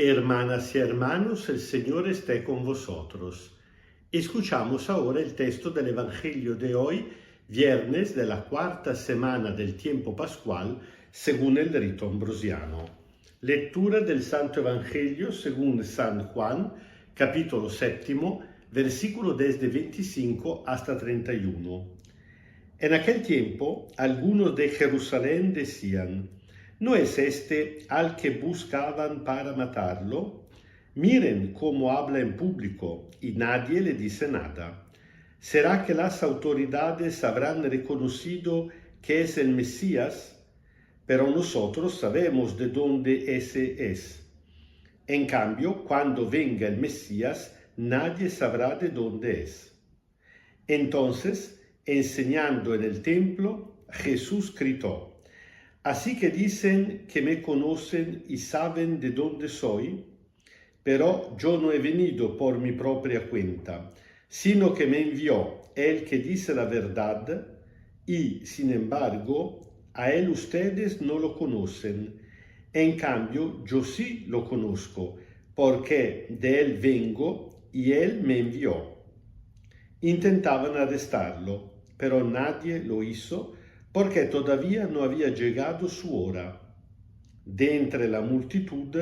Hermanas y hermanos, el Señor esté con vosotros. Escuchamos ahora el texto del Evangelio de hoy, viernes de la cuarta semana del tiempo pascual, según el rito ambrosiano. Lectura del Santo Evangelio según San Juan, capítulo 7, versículo desde 25 hasta 31. En aquel tiempo, algunos de Jerusalén decían: ¿no es este al que buscaban para matarlo? Miren cómo habla en público y nadie le dice nada. ¿Será que las autoridades habrán reconocido que es el Mesías? Pero nosotros sabemos de dónde ese es. En cambio, cuando venga el Mesías, nadie sabrá de dónde es. Entonces, enseñando en el templo, Jesús gritó: ¿así que dicen que me conocen y saben de dónde soy? Pero yo no he venido por mi propia cuenta, sino que me envió el que dice la verdad, y, sin embargo, a él ustedes no lo conocen. En cambio, yo sí lo conozco, porque de él vengo y él me envió. Intentaban arrestarlo, pero nadie lo hizo, porque todavía no había llegado su hora. De entre la multitud,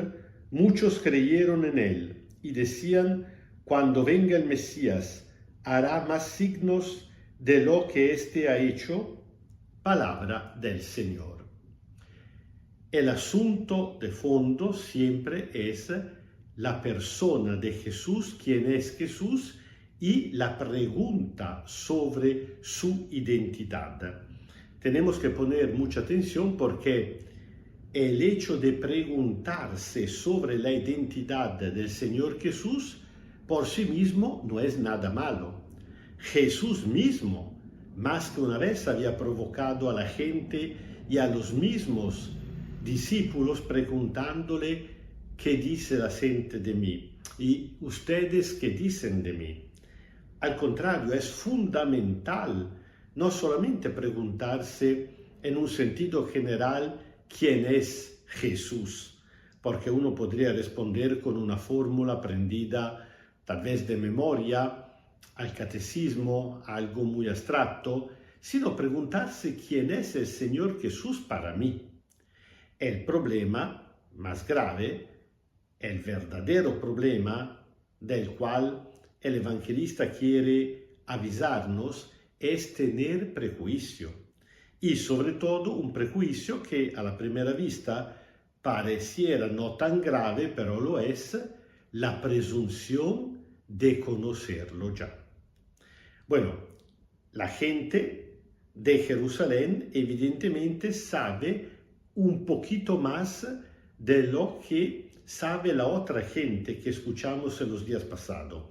muchos creyeron en él y decían: cuando venga el Mesías, hará más signos de lo que éste ha hecho. Palabra del Señor. El asunto de fondo siempre es la persona de Jesús, quién es Jesús, y la pregunta sobre su identidad. Tenemos que poner mucha atención porque el hecho de preguntarse sobre la identidad del Señor Jesús por sí mismo no es nada malo. Jesús mismo, más que una vez, había provocado a la gente y a los mismos discípulos preguntándole: ¿qué dice la gente de mí? ¿Y ustedes qué dicen de mí? Al contrario, es fundamental no solamente preguntarse en un sentido general quién es Jesús, porque uno podría responder con una fórmula aprendida tal vez de memoria, al catecismo, algo muy abstracto, sino preguntarse quién es el Señor Jesús para mí. El problema más grave, el verdadero problema del cual el evangelista quiere avisarnos, es tener prejuicio. Y sobre todo un prejuicio que a la primera vista pareciera no tan grave, pero lo es: la presunción de conocerlo ya. Bueno, la gente de Jerusalén evidentemente sabe un poquito más de lo que sabe la otra gente que escuchamos en los días pasados.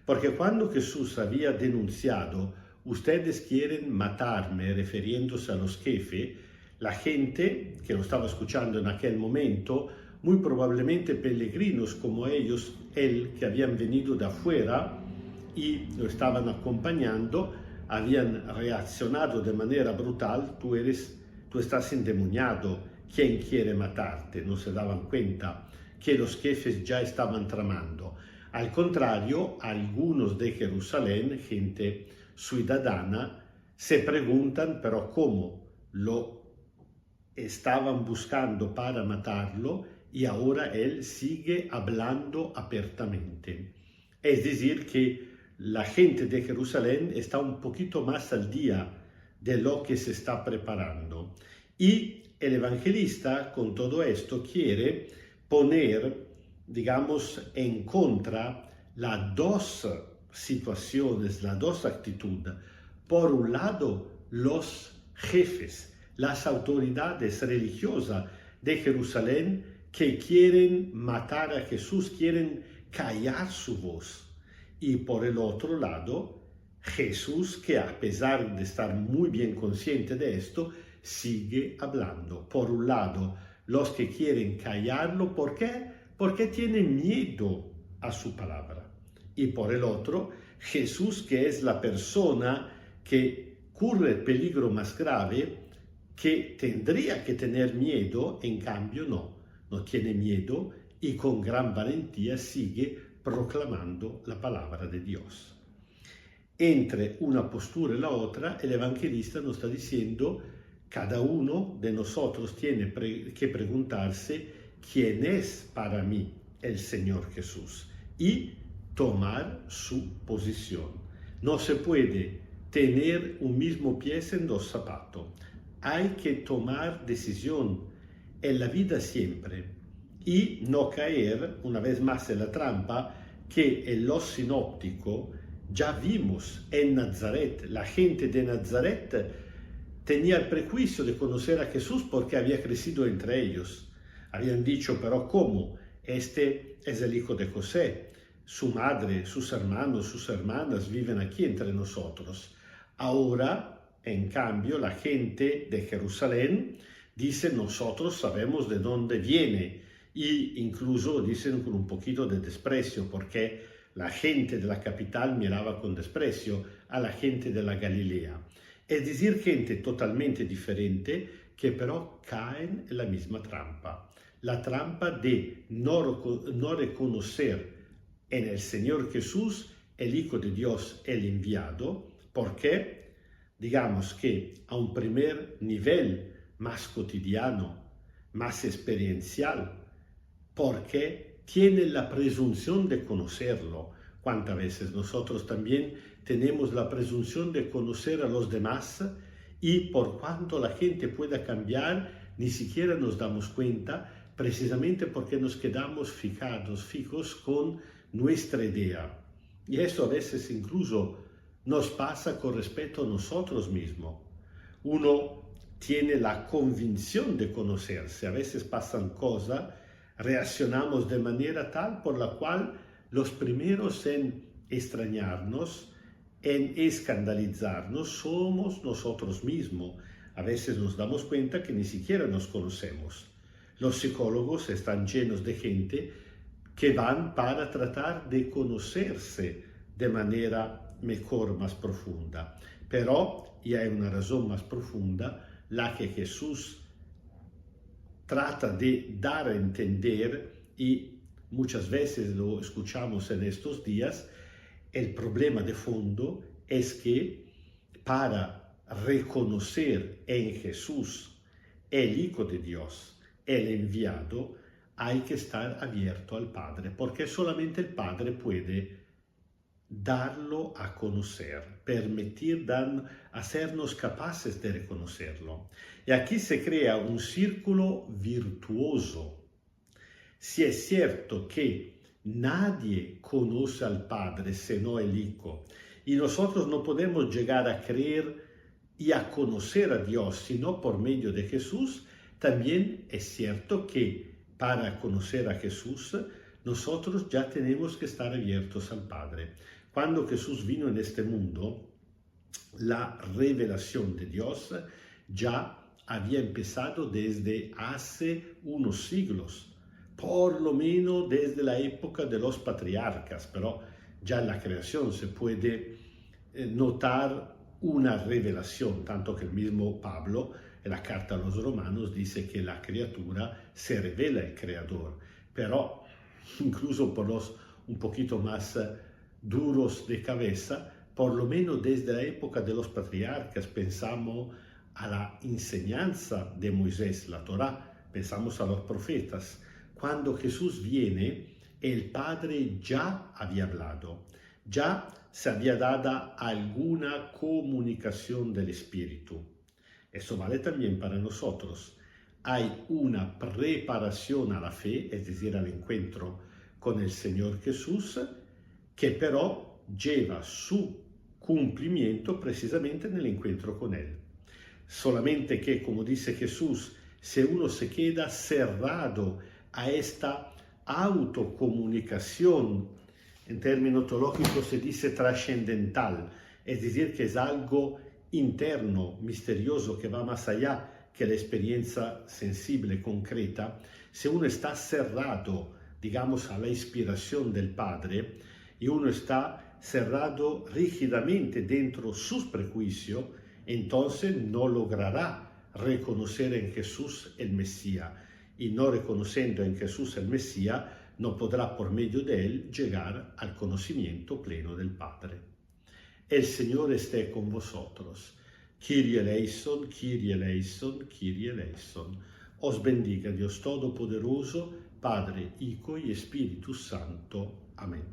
Porque cuando Jesús había denunciado: ustedes quieren matarme, refiriéndose a los jefes, la gente que lo estaba escuchando en aquel momento, muy probablemente peregrinos como ellos, él, que habían venido de afuera y lo estaban acompañando, habían reaccionado de manera brutal: tú estás endemoniado, ¿quién quiere matarte? No se daban cuenta que los jefes ya estaban tramando. Al contrario, algunos de Jerusalén, gente ciudadana, se preguntan: pero ¿cómo lo estaban buscando para matarlo y ahora él sigue hablando abiertamente? Es decir, que la gente de Jerusalén está un poquito más al día de lo que se está preparando. Y el evangelista, con todo esto, quiere poner, digamos, en contra las dos situaciones, las dos actitudes. Por un lado, los jefes, las autoridades religiosas de Jerusalén, que quieren matar a Jesús, quieren callar su voz. Y por el otro lado, Jesús, que a pesar de estar muy bien consciente de esto, sigue hablando. Por un lado, los que quieren callarlo, ¿por qué? Porque tienen miedo a su palabra. Y por el otro, Jesús, que es la persona que corre el peligro más grave, que tendría que tener miedo, en cambio no tiene miedo y con gran valentía sigue proclamando la palabra de Dios. Entre una postura y la otra, el evangelista nos está diciendo, cada uno de nosotros tiene que preguntarse quién es para mí el Señor Jesús y tomar su posición. No se puede tener un mismo pie en dos zapatos. Hay que tomar decisión en la vida siempre y no caer una vez más en la trampa que en los sinópticos ya vimos en Nazaret. La gente de Nazaret tenía el prejuicio de conocer a Jesús porque había crecido entre ellos. Habían dicho, pero ¿cómo? Este es el hijo de José. Su madre, sus hermanos, sus hermanas viven aquí entre nosotros. Ahora, en cambio, la gente de Jerusalén dice, nosotros sabemos de dónde viene. Y incluso dicen con un poquito de desprecio, porque la gente de la capital miraba con desprecio a la gente de la Galilea. Es decir, gente totalmente diferente que pero caen en la misma trampa. La trampa de no reconocer en el Señor Jesús el Hijo de Dios, el enviado, porque digamos que a un primer nivel más cotidiano, más experiencial, porque tiene la presunción de conocerlo. ¿Cuántas veces nosotros también tenemos la presunción de conocer a los demás y por cuanto la gente pueda cambiar, ni siquiera nos damos cuenta, precisamente porque nos quedamos fijos con nuestra idea? Y eso a veces incluso nos pasa con respecto a nosotros mismos. Uno tiene la convicción de conocerse, a veces pasan cosas, reaccionamos de manera tal por la cual los primeros en extrañarnos, en escandalizarnos, somos nosotros mismos. A veces nos damos cuenta que ni siquiera nos conocemos. Los psicólogos están llenos de gente que van para tratar de conocerse de manera mejor, más profunda. Pero, y hay una razón más profunda, la que Jesús trata de dar a entender, y muchas veces lo escuchamos en estos días, el problema de fondo es que para reconocer en Jesús el Hijo de Dios, el enviado, hay que estar abierto al Padre, porque solamente el Padre puede darlo a conocer, hacernos capaces de reconocerlo. Y aquí se crea un círculo virtuoso. Si es cierto que nadie conoce al Padre sino el Hijo, y nosotros no podemos llegar a creer y a conocer a Dios sino por medio de Jesús, también es cierto que para conocer a Jesús nosotros ya tenemos que estar abiertos al Padre. Cuando Jesús vino en este mundo, la revelación de Dios ya había empezado desde hace unos siglos, por lo menos desde la época de los patriarcas, pero ya en la creación se puede notar una revelación, tanto que el mismo Pablo en la carta a los romanos dice que la criatura se revela el creador, pero incluso por los un poquito más duros de cabeza, por lo menos desde la época de los patriarcas, pensamos a la enseñanza de Moisés, la Torá, pensamos a los profetas. Cuando Jesús viene, el Padre ya había hablado, ya se había dado alguna comunicación del Espíritu. Eso vale también para nosotros. Hay una preparación a la fe, es decir, al encuentro con el Señor Jesús, que pero lleva su cumplimiento precisamente en el encuentro con Él. Solamente que, como dice Jesús, si uno se queda cerrado a esta autocomunicación, en términos teológicos se dice trascendental, es decir, que es algo interno, misterioso, que va más allá que la experiencia sensible, concreta. Si uno está cerrado, digamos, a la inspiración del Padre, y uno está cerrado rígidamente dentro sus prejuicios, entonces no logrará reconocer en Jesús el Mesías. y no reconociendo en Jesús el Mesías, no podrá por medio de él llegar al conocimiento pleno del Padre. El Señor esté con vosotros. Kyrie eleison, Kyrie eleison, Kyrie eleison. Os bendiga Dios Todopoderoso, Padre, Hijo y Espíritu Santo. Amén.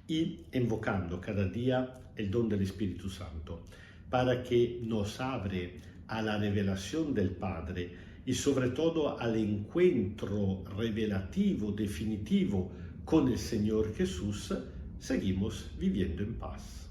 Y invocando cada día el don del Espíritu Santo, para que nos abre a la revelación del Padre y sobre todo al encuentro revelativo, definitivo con el Señor Jesús, seguimos viviendo en paz.